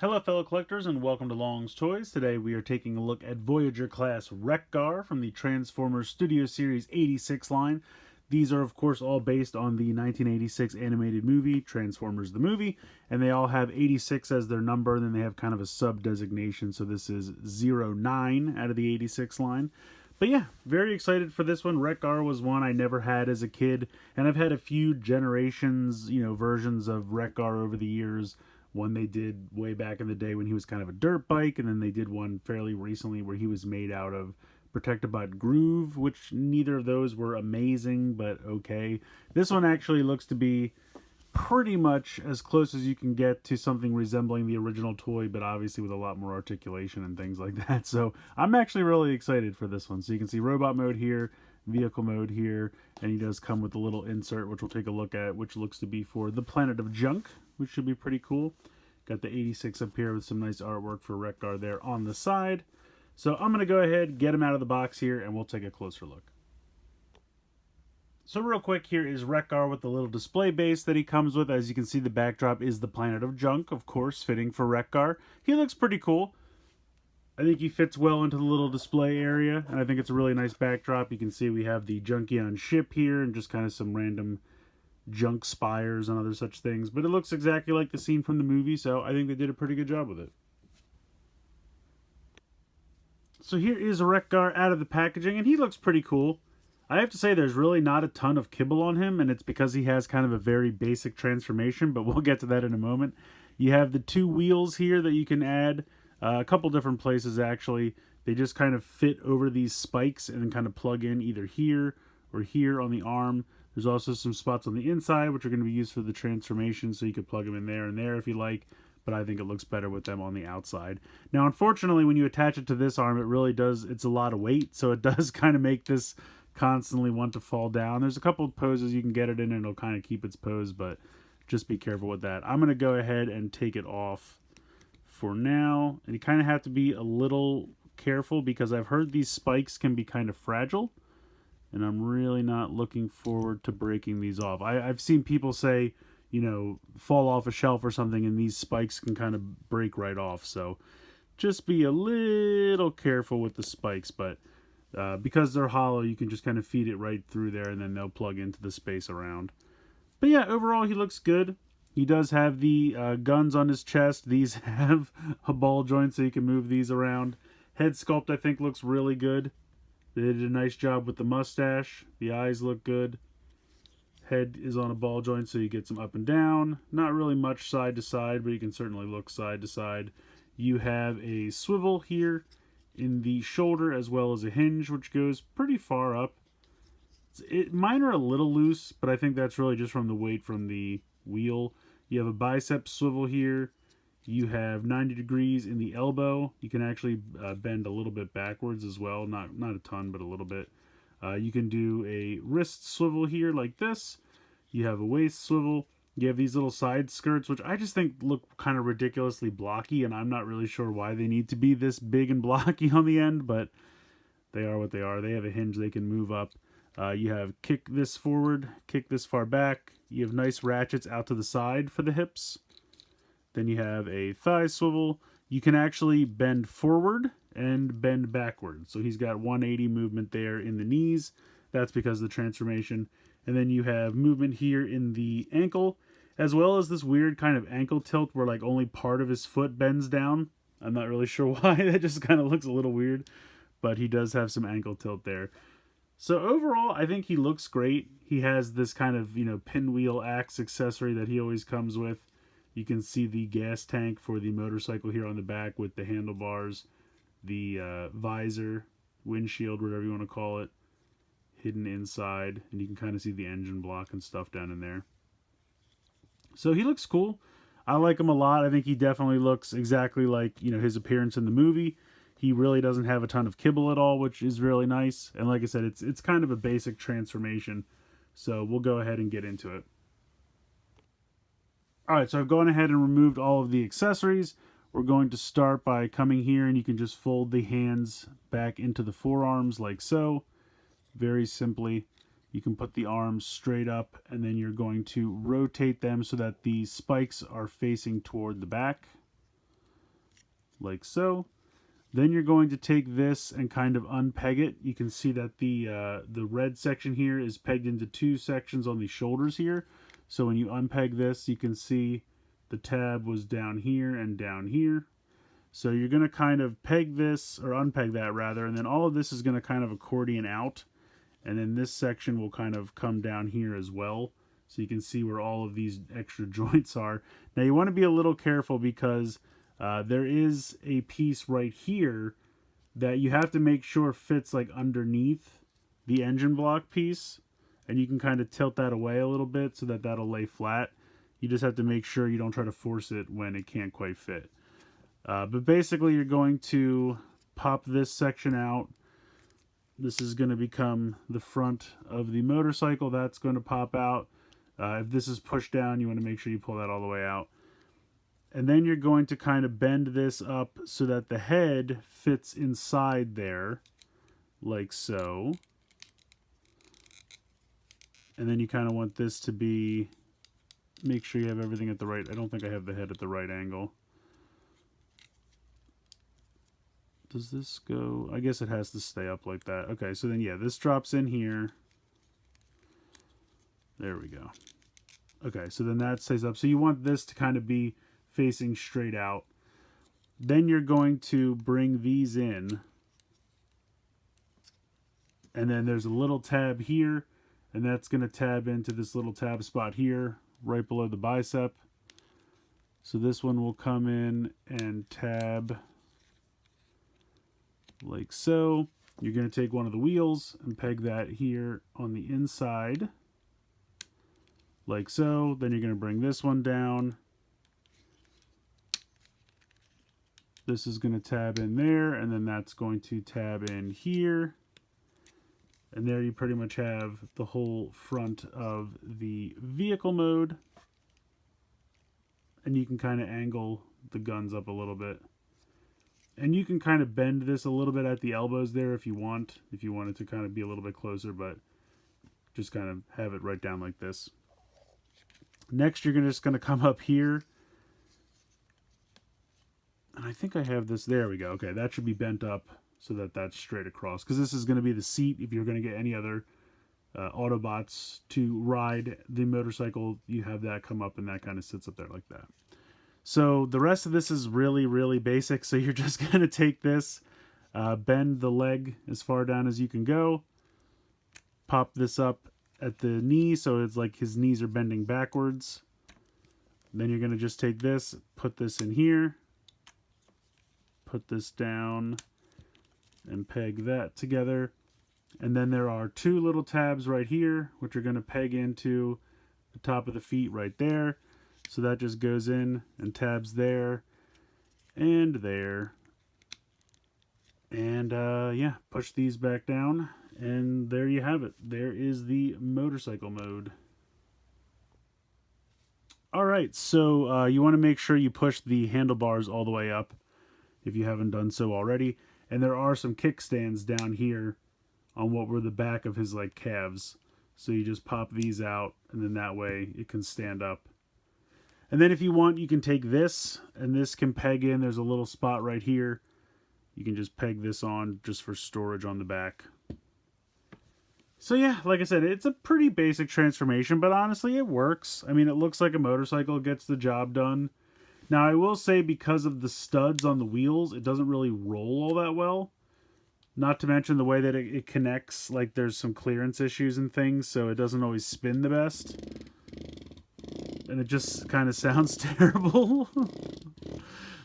Hello fellow collectors and welcome to Long's Toys. Today we are taking a look at Voyager class Wreck-Gar from the Transformers Studio Series 86 line. These are of course all based on the 1986 animated movie, Transformers the movie, and they all have 86 as their number, and then they have kind of a sub-designation, so this is 09 out of the 86 line. But yeah, very excited for this one. Wreck-Gar was one I never had as a kid, and I've had a few generations, versions of Wreck-Gar over the years. One they did way back in the day when he was kind of a dirt bike, and then they did one fairly recently where he was made out of Protectobot Groove, which neither of those were amazing, but okay. This one actually looks to be pretty much as close as you can get to something resembling the original toy, but obviously with a lot more articulation and things like that. So I'm actually really excited for this one. So you can see robot mode here, vehicle mode here, and he does come with a little insert, which we'll take a look at, which looks to be for the Planet of Junk, which should be pretty cool. Got the 86 up here with some nice artwork for Wreck-Gar there on the side. So I'm going to go ahead, get him out of the box here, and we'll take a closer look. So real quick, here is Wreck-Gar with the little display base that he comes with. As you can see, the backdrop is the Planet of Junk, of course, fitting for Wreck-Gar. He looks pretty cool. I think he fits well into the little display area, and I think it's a really nice backdrop. You can see we have the Junkion ship here, and just kind of some random junk spires and other such things. But it looks exactly like the scene from the movie, so I think they did a pretty good job with it. So here is Wreck-Gar out of the packaging, and he looks pretty cool. I have to say there's really not a ton of kibble on him, and it's because he has kind of a very basic transformation, but we'll get to that in a moment. You have the two wheels here that you can add, a couple different places actually. They just kind of fit over these spikes and then kind of plug in either here or here on the arm. There's also some spots on the inside which are going to be used for the transformation, so you could plug them in there and there if you like, but I think it looks better with them on the outside. Now unfortunately when you attach it to this arm, it really does, it's a lot of weight, so it does kind of make this constantly want to fall down. There's a couple of poses you can get it in and it'll kind of keep its pose, but just be careful with that. I'm going to go ahead and take it off for now, and you kind of have to be a little careful because I've heard these spikes can be kind of fragile, and I'm really not looking forward to breaking these off. I've seen people say, fall off a shelf or something and these spikes can kind of break right off, so just be a little careful with the spikes, but because they're hollow, you can just kind of feed it right through there and then they'll plug into the space around. But yeah, overall he looks good. He does have the guns on his chest. These have a ball joint so you can move these around. Head sculpt I think looks really good. They did a nice job with the mustache. The eyes look good. Head is on a ball joint so you get some up and down. Not really much side to side, but you can certainly look side to side. You have a swivel here in the shoulder as well as a hinge which goes pretty far up. Mine are a little loose, but I think that's really just from the weight from the wheel. You have a bicep swivel here. You have 90 degrees in the elbow. You can actually bend a little bit backwards as well, not a ton, but a little bit. You can do a wrist swivel here like this. You have a waist swivel. You have these little side skirts, which I just think look kind of ridiculously blocky, and I'm not really sure why they need to be this big and blocky on the end, but they are what they are. They have a hinge they can move up. You have kick this forward, kick this far back. You have nice ratchets out to the side for the hips. Then you have a thigh swivel. You can actually bend forward and bend backward. So he's got 180 movement there in the knees. That's because of the transformation. And then you have movement here in the ankle, as well as this weird kind of ankle tilt where like only part of his foot bends down. I'm not really sure why. That just kind of looks a little weird, but he does have some ankle tilt there. So overall, I think he looks great. He has this kind of, pinwheel axe accessory that he always comes with. You can see the gas tank for the motorcycle here on the back with the handlebars, the visor, windshield, whatever you want to call it, hidden inside, and you can kind of see the engine block and stuff down in there. So he looks cool. I like him a lot. I think he definitely looks exactly like, his appearance in the movie. He really doesn't have a ton of kibble at all, which is really nice. And like I said, it's kind of a basic transformation. So we'll go ahead and get into it. Alright, so I've gone ahead and removed all of the accessories. We're going to start by coming here, and you can just fold the hands back into the forearms like so. Very simply, you can put the arms straight up, and then you're going to rotate them so that the spikes are facing toward the back. like so. Then you're going to take this and kind of unpeg it. You can see that the red section here is pegged into two sections on the shoulders here. So when you unpeg this, you can see the tab was down here and down here. So you're going to kind of peg this, or unpeg that rather, and then all of this is going to kind of accordion out. And then this section will kind of come down here as well. So you can see where all of these extra joints are. Now you want to be a little careful because there is a piece right here that you have to make sure fits like underneath the engine block piece. And you can kind of tilt that away a little bit so that that'll lay flat. You just have to make sure you don't try to force it when it can't quite fit. But basically you're going to pop this section out. This is going to become the front of the motorcycle. That's going to pop out. If this is pushed down, you want to make sure you pull that all the way out. And then you're going to kind of bend this up so that the head fits inside there, like so. And then you kind of want this to be, make sure you have everything at the right, I don't think I have the head at the right angle. Does this go, I guess it has to stay up like that. Okay, so then yeah, this drops in here. There we go. Okay, so then that stays up. So you want this to kind of be facing straight out. Then you're going to bring these in. And then there's a little tab here. And that's going to tab into this little tab spot here, right below the bicep. So this one will come in and tab like so. You're going to take one of the wheels and peg that here on the inside, like so. Then you're going to bring this one down. This is going to tab in there, and then that's going to tab in here. And there you pretty much have the whole front of the vehicle mode. And you can kind of angle the guns up a little bit. And you can kind of bend this a little bit at the elbows there if you want. If you want it to kind of be a little bit closer, but just kind of have it right down like this. Next, you're just going to come up here. And I think I have this. There we go. Okay, that should be bent up so that that's straight across. Because this is going to be the seat if you're going to get any other Autobots to ride the motorcycle. You have that come up and that kind of sits up there like that. So the rest of this is really, really basic. So you're just going to take this, bend the leg as far down as you can go, pop this up at the knee so it's like his knees are bending backwards. Then you're going to just take this, put this in here, put this down, and peg that together. And then there are two little tabs right here, which are going to peg into the top of the feet right there. So that just goes in and tabs there and there. And yeah, push these back down. And there you have it. There is the motorcycle mode. All right, so you want to make sure you push the handlebars all the way up if you haven't done so already. And there are some kickstands down here on what were the back of his like calves. So you just pop these out, and then that way it can stand up. And then if you want, you can take this, and this can peg in. There's a little spot right here. You can just peg this on just for storage on the back. So yeah, like I said, it's a pretty basic transformation, but honestly, it works. I mean, it looks like a motorcycle, it gets the job done. Now, I will say because of the studs on the wheels, it doesn't really roll all that well. Not to mention the way that it connects, like there's some clearance issues and things, so it doesn't always spin the best. And it just kind of sounds terrible.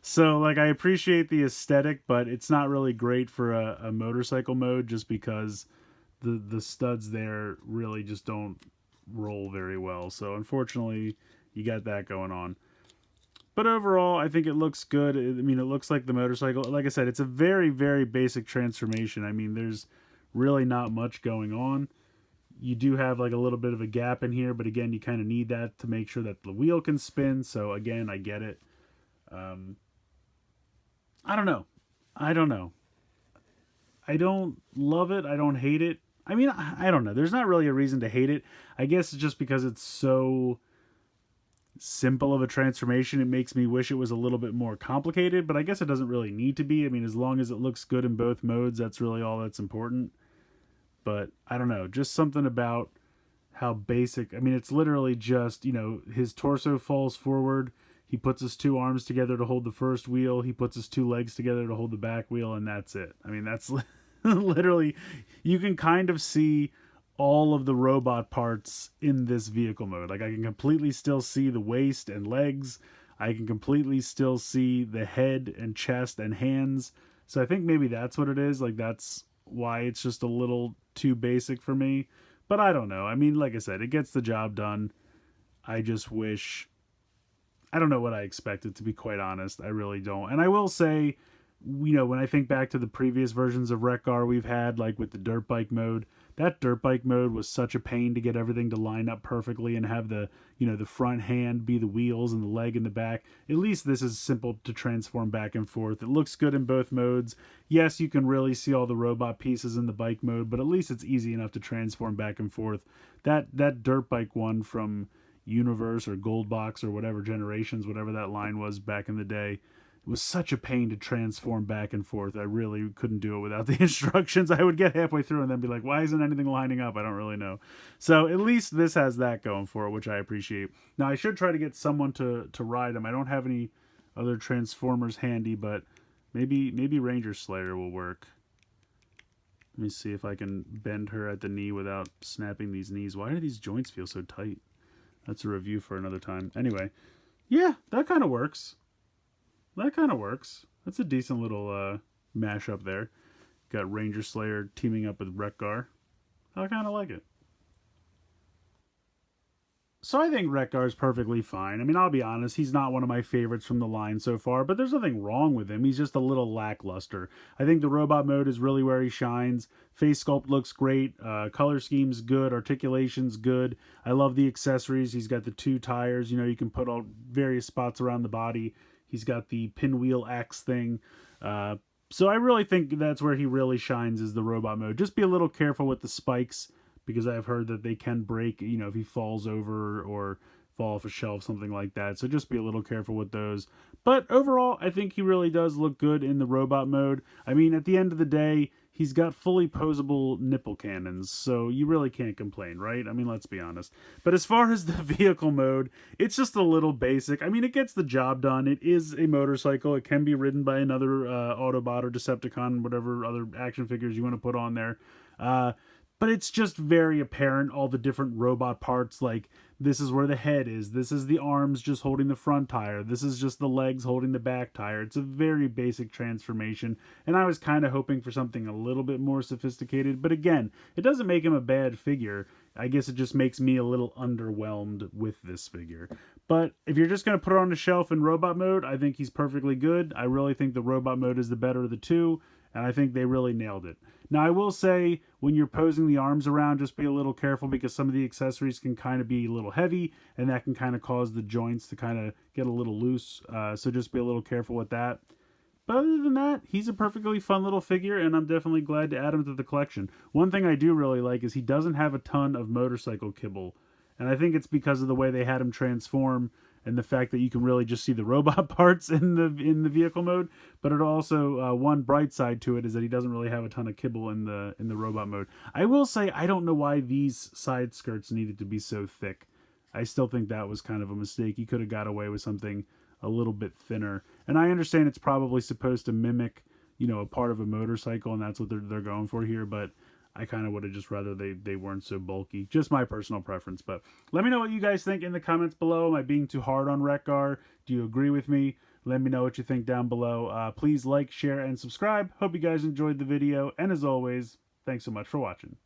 So, like, I appreciate the aesthetic, but it's not really great for a motorcycle mode just because the studs there really just don't roll very well. So, unfortunately, you got that going on. But overall, I think it looks good. I mean, it looks like the motorcycle. Like I said, it's a very, very basic transformation. I mean, there's really not much going on. You do have like a little bit of a gap in here, but again, you kind of need that to make sure that the wheel can spin. So again, I get it. I don't know. I don't love it. I don't hate it. I mean, I don't know. There's not really a reason to hate it. I guess it's just because it's so simple of a transformation. It makes me wish it was a little bit more complicated, but I guess it doesn't really need to be. I mean, as long as it looks good in both modes, that's really all that's important. But I don't know, just something about how basic. I mean, it's literally just, his torso falls forward. He puts his two arms together to hold the first wheel. He puts his two legs together to hold the back wheel, and that's it. I mean, that's literally, you can kind of see all of the robot parts in this vehicle mode. Like, I can completely still see the waist and legs. I can completely still see the head and chest and hands. So I think maybe that's what it is. Like, that's why it's just a little too basic for me. But I don't know. I mean, like I said, it gets the job done. I just wish... I don't know what I expected, to be quite honest. I really don't. And I will say, when I think back to the previous versions of Wreck-Gar we've had, like with the dirt bike mode, that dirt bike mode was such a pain to get everything to line up perfectly and have the front hand be the wheels and the leg in the back. At least this is simple to transform back and forth. It looks good in both modes. Yes, you can really see all the robot pieces in the bike mode, but at least it's easy enough to transform back and forth. That dirt bike one from Universe or Gold Box or whatever Generations, whatever that line was back in the day, it was such a pain to transform back and forth. I really couldn't do it without the instructions. I would get halfway through and then be like, why isn't anything lining up? I don't really know. So at least this has that going for it, which I appreciate. Now, I should try to get someone to ride them. I don't have any other Transformers handy, but maybe Ranger Slayer will work. Let me see if I can bend her at the knee without snapping these knees. Why do these joints feel so tight? That's a review for another time. Anyway, yeah, that kind of works. That's a decent little mashup there. Got Ranger Slayer teaming up with Wreck-Gar. I kind of like it. So I think Wreck-Gar is perfectly fine. I mean, I'll be honest, he's not one of my favorites from the line so far, but there's nothing wrong with him. He's just a little lackluster. I think the robot mode is really where he shines. Face sculpt looks great. Color scheme's good. Articulation's good. I love the accessories. He's got the two tires. You can put all various spots around the body. He's got the pinwheel axe thing. So I really think that's where he really shines, is the robot mode. Just be a little careful with the spikes, because I've heard that they can break, if he falls over or fall off a shelf, something like that. So just be a little careful with those. But overall, I think he really does look good in the robot mode. I mean, at the end of the day, he's got fully posable nipple cannons, so you really can't complain, right? I mean, let's be honest. But as far as the vehicle mode, it's just a little basic. I mean, it gets the job done. It is a motorcycle. It can be ridden by another Autobot or Decepticon, whatever other action figures you want to put on there. But it's just very apparent, all the different robot parts. Like, this is where the head is. This is the arms just holding the front tire. This is just the legs holding the back tire. It's a very basic transformation. And I was kind of hoping for something a little bit more sophisticated. But again, it doesn't make him a bad figure. I guess it just makes me a little underwhelmed with this figure. But if you're just going to put it on the shelf in robot mode, I think he's perfectly good. I really think the robot mode is the better of the two. And I think they really nailed it. Now, I will say, when you're posing the arms around, just be a little careful, because some of the accessories can kind of be a little heavy, and that can kind of cause the joints to kind of get a little loose. So just be a little careful with that. But other than that, he's a perfectly fun little figure, and I'm definitely glad to add him to the collection. One thing I do really like is he doesn't have a ton of motorcycle kibble. And I think it's because of the way they had him transform, and the fact that you can really just see the robot parts in the vehicle mode. But it also, one bright side to it is that he doesn't really have a ton of kibble in the robot mode. I will say, I don't know why these side skirts needed to be so thick. I still think that was kind of a mistake. He could have got away with something a little bit thinner. And I understand it's probably supposed to mimic, a part of a motorcycle, and that's what they're going for here. But I kind of would have just rather they weren't so bulky. Just my personal preference. But let me know what you guys think in the comments below. Am I being too hard on Wreck-Gar? Do you agree with me? Let me know what you think down below. Please like, share, and subscribe. Hope you guys enjoyed the video. And as always, thanks so much for watching.